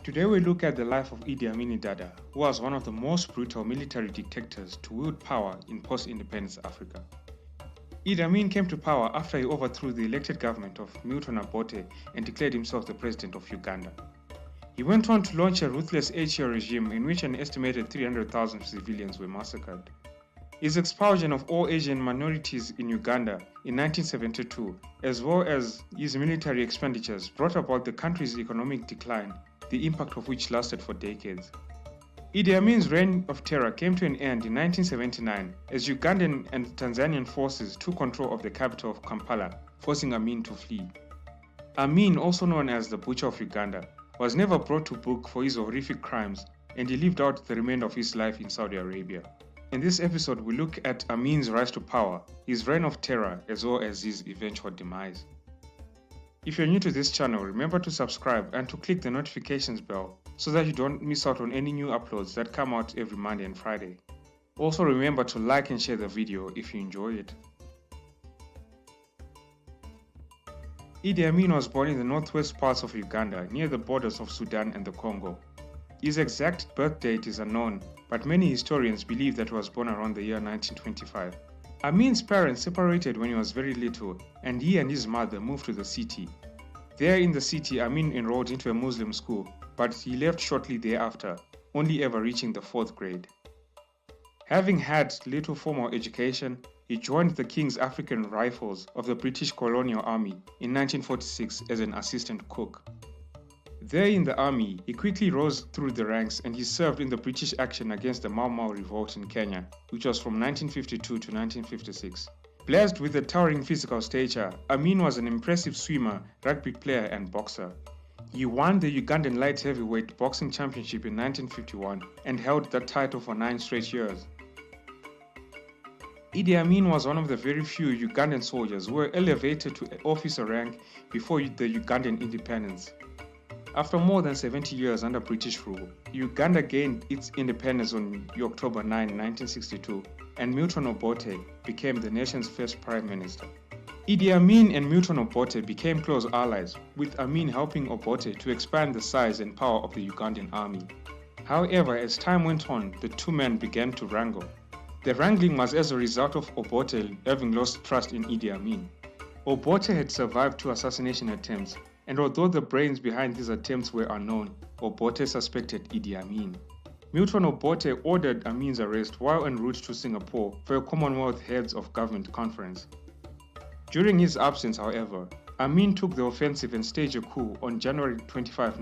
Today we look at the life of Idi Amin Dada, who was one of the most brutal military dictators to wield power in post-independence Africa. Idi Amin came to power after he overthrew the elected government of Milton Obote and declared himself the president of Uganda. He went on to launch a ruthless 8-year regime in which an estimated 300,000 civilians were massacred. His expulsion of all Asian minorities in Uganda in 1972, as well as his military expenditures, brought about the country's economic decline, the impact of which lasted for decades. Idi Amin's reign of terror came to an end in 1979 as Ugandan and Tanzanian forces took control of the capital of Kampala, forcing Amin to flee. Amin, also known as the Butcher of Uganda, was never brought to book for his horrific crimes, and he lived out the remainder of his life in Saudi Arabia. In this episode, we look at Amin's rise to power, his reign of terror, as well as his eventual demise. If you're new to this channel, remember to subscribe and to click the notifications bell so that you don't miss out on any new uploads that come out every Monday and Friday. Also remember to like and share the video if you enjoy it. Idi Amin was born in the northwest parts of Uganda, near the borders of Sudan and the Congo. His exact birth date is unknown, but many historians believe that he was born around the year 1925. Amin's parents separated when he was very little, and he and his mother moved to the city. There in the city, Amin enrolled into a Muslim school, but he left shortly thereafter, only ever reaching the 4th grade. Having had little formal education, he joined the King's African Rifles of the British Colonial Army in 1946 as an assistant cook. There in the army, he quickly rose through the ranks and he served in the British action against the Mau Mau revolt in Kenya, which was from 1952 to 1956. Blessed with a towering physical stature, Amin was an impressive swimmer, rugby player and boxer. He won the Ugandan light heavyweight boxing championship in 1951 and held that title for 9 straight years. Idi Amin was one of the very few Ugandan soldiers who were elevated to officer rank before the Ugandan independence. After more than 70 years under British rule, Uganda gained its independence on October 9, 1962, and Milton Obote became the nation's first prime minister. Idi Amin and Milton Obote became close allies, with Amin helping Obote to expand the size and power of the Ugandan army. However, as time went on, the two men began to wrangle. The wrangling was as a result of Obote having lost trust in Idi Amin. Obote had survived 2 assassination attempts, and although the brains behind these attempts were unknown, Obote suspected Idi Amin. Milton Obote ordered Amin's arrest while en route to Singapore for a Commonwealth Heads of Government conference. During his absence, however, Amin took the offensive and staged a coup on January 25,